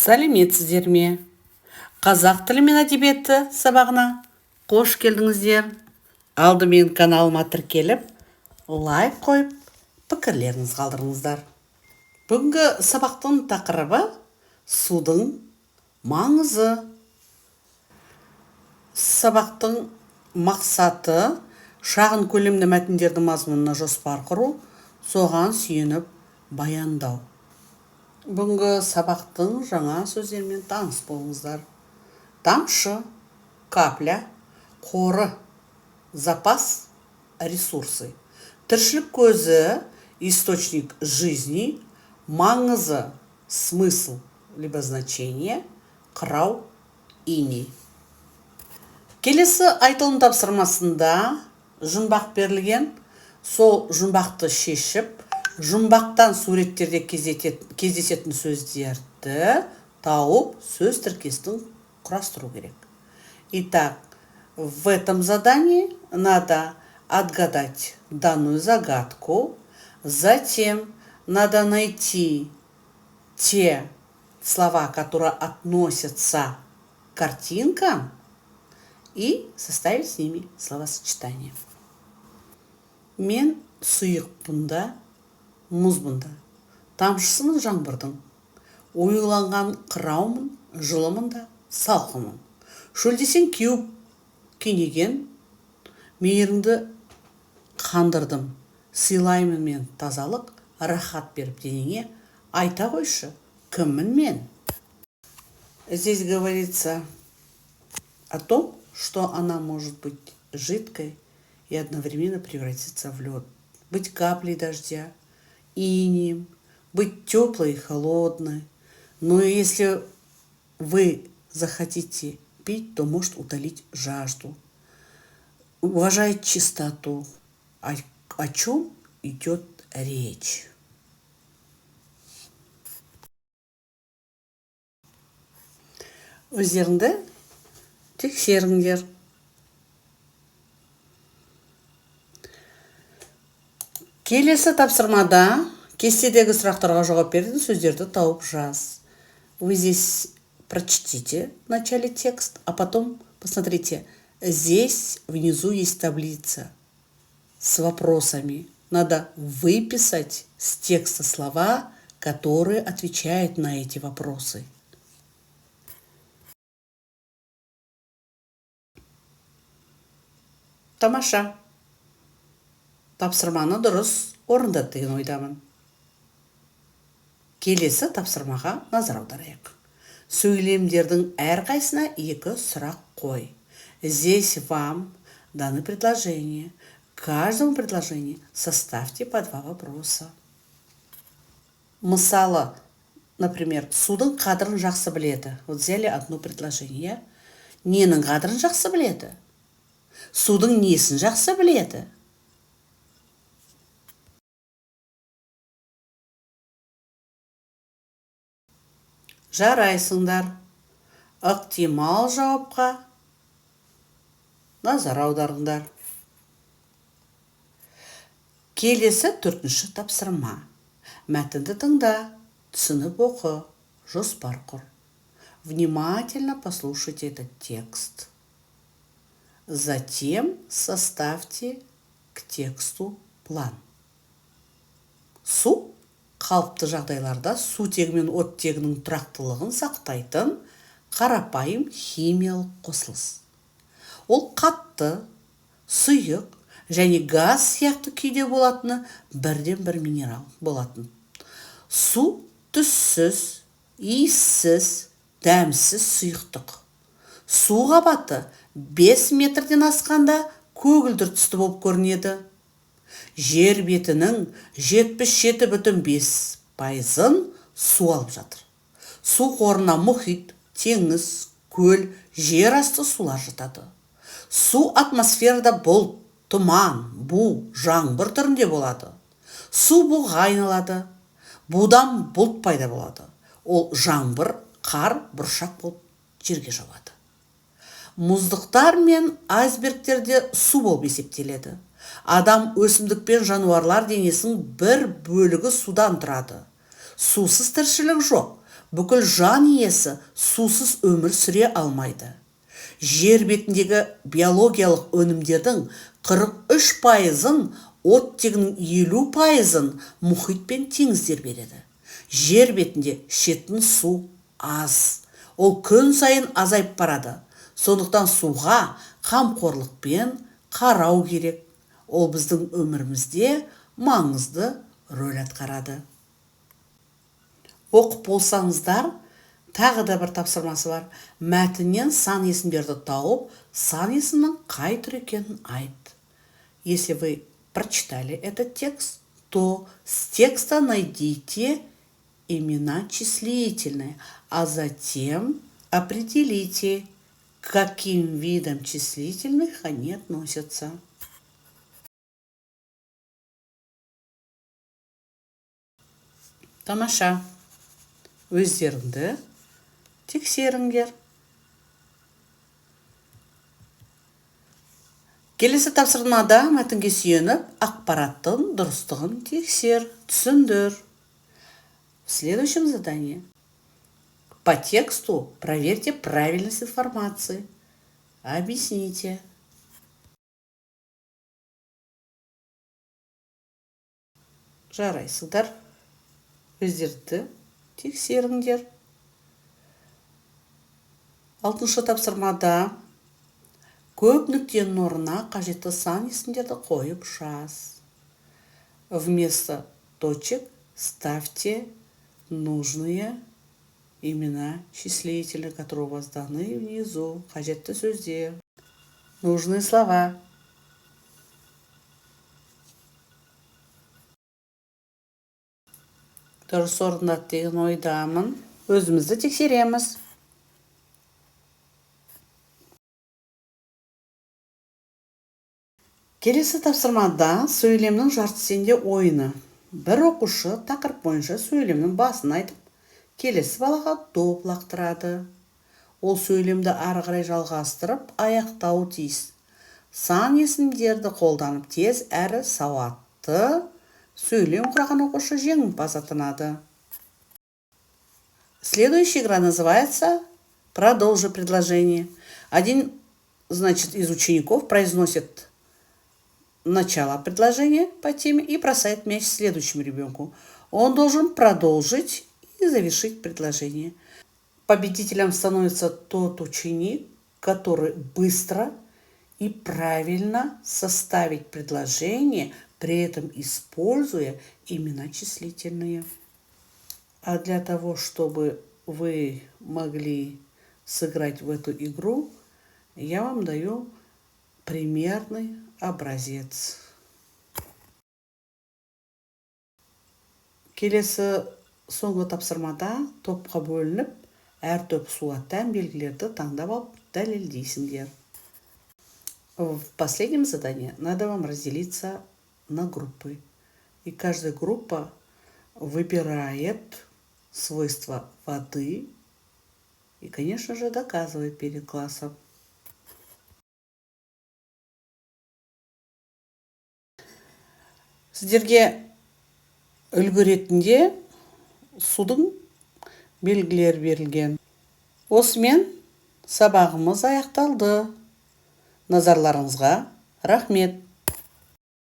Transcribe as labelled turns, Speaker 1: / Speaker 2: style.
Speaker 1: сәлеметсіздер ме? Қазақ тілі мен әдебиеті сабағына қош келдіңіздер. Алдымен каналыма тіркеліп, лайк қойып, пікірлеріңіз қалдырыңыздар. Бүгінгі сабақтың тақырыбы судың маңызы. Сабақтың мақсаты шағын көлемді мәтіндердің мазмұнына жоспар құру, соған сүйеніп баяндау. Бүгінгі сабақтың жаңа сөздермен таныс болыңыздар. Тамшы, капля, қоры, запас, ресурсы. Тіршілік көзі, источник жизни, маңызы, смысл, либо значение, қырау, иней. Келесі айтылым тапсырмасында жұмбақ берілген, сол жұмбақты шешіп, жұмбақтан суреттерде кездесетін сөздерді тауып, сөз тіркестің құрастыру керек. Итак, в этом задании надо отгадать данную загадку, затем надо найти те слова, которые относятся к картинкам, и составить с ними словосочетание. Мен сұйықпын да, мұзбын да, тамшысымын жаңбырдың, оюланған қыраумын, жылымын да, салқымын. Шөлдесең кеуіп кенеген, мейіріңді қандырдым, сыйлаймын мен тазалық, рахат беріп денеңе, айта қойшы, кіммін мен? Здесь говорится о том, что она может быть жидкой и одновременно превратиться в лед, быть каплей дождя, инеем, быть теплой и холодной. Но если вы захотите пить, то может утолить жажду. Уважает чистоту. О чем идет речь? Өздеріңді тексеріңдер. Келесі тапсырмада кестедегі сұрақтарға жауап беретін сөздерді тауып жаз. Вы здесь прочтите в начале текст, а потом посмотрите. Здесь внизу есть таблица с вопросами. Надо выписать с текста слова, которые отвечают на эти вопросы. Тамаша. Тапсырманы дұрыс орындады деген ойдамын. Келесі тапсырмаға назар аударайық. Сөйлемдердің әрқайсына 2 сұрақ қой. Здесь вам даны предложения. К каждому предложению составьте по 2 вопроса. Мысалы, например, судың қадірін жақсы біледі. Вот взяли одно предложение. Ненің қадірін жақсы біледі? Судың несін жақсы біледі? Жарайсыңдар. Ықтимал жауапқа назар аударыңдар. Келесі 4-ші тапсырма. Мәтінді тыңда, түсініп оқы, жоспар құр. Внимательно послушайте этот текст. Затем составьте к тексту план. Су қалыпты жағдайларда сутегі мен оттегінің тұрақтылығын сақтайтын қарапайым химиялық қосылыс. Ол қатты, сұйық және газ сияқты күйде болатыны бірден-бір минерал болатын. Су түссіз, иіссіз, дәмсіз сұйықтық. Су қабаты 5 метрден асқанда көгілдір түсті болып көрінеді. Жер бетінің 77,5%-ын су алып жатыр. Су қорына мұхит, теңіз, көл, жер асты сулар жатады. Су атмосферада бұлт, тұман, бу, жаңбыр түрінде болады. Су буға айналады. Будан бұлт пайда болады. Ол жаңбыр, қар, бұршақ болып жерге жауады. Мұздықтар мен айсбергтерде су болып есептеледі. Адам, өсімдік пен жануарлар денесінің бір бөлігі судан тұрады. Сусыз тіршілік жоқ. Бүкіл жан иесі сусыз өмір сүре алмайды. Жер бетіндегі биологиялық өнімдердің 43%-ын, оттегінің 50%-ын мұхит пен теңіздер береді. Жер бетінде ішетін су аз. Ол күн сайын азайып барады. Сондықтан суға қамқорлықпен қарау керек. Ол біздің өмірімізде маңызды рөл атқарады. Оқып болсаңыздар, тағы да бір тапсырмасы бар. Мәтіннен сан есімдерді тауып, сан есімнің қай түрі екенін айт. Если вы прочитали этот текст, то с текста найдите имена числительные, а затем определите, к каким видам числительных они относятся. Тамаша. Өздеріңді тексеріңдер. Келесі тапсырмада мәтінге сүйеніп, ақпараттың дұрыстығын тексер, түсіндір. В следующем задании по тексту проверьте правильность информации. Объясните. Жарайсыңдар. Өздерді тексеріңдер. 6-шы тапсырмада көп нүктенің орнына қажетті сан есімдерді қойып жаз. Вместо точек ставьте нужные имена числительных, которые у вас даны внизу. Қажетті сөздер. Нужные слова. Дұрыс орындады деген ойдамын. Өзімізді тексереміз. Келесі тапсырмада сөйлемнің жартысенде ойыны. Бір оқушы тақырып бойынша сөйлемнің басын айтып, келесі балаға доп лақтырады. Ол сөйлемді ары қарай жалғастырып, аяқтауы тиіс. Сан есімдерді қолданып тез әрі сауатты сөйлем құраған оқушы жеңімпаз атанады. Следующая игра называется «Продолжи предложение». Один, из учеников произносит начало предложения по теме и бросает мяч следующему ребенку. Он должен продолжить и завершить предложение. Победителем становится тот ученик, который быстро и правильно составит предложение, при этом используя имена числительные. А для того, чтобы вы могли сыграть в эту игру, я вам даю примерный образец. Келесі соңғы тапсырмада топқа бөлініп, әр топ суға тән белгілерді таңдап алып дәлелдейсіңдер. В последнем задании надо вам разделиться на группы. И каждая группа выбирает свойства воды и, конечно же, доказывает перед классом. Сіздерге үлгі ретінде судың белгілері берілген. Осымен сабағымыз аяқталды. Назарларыңызға рахмет.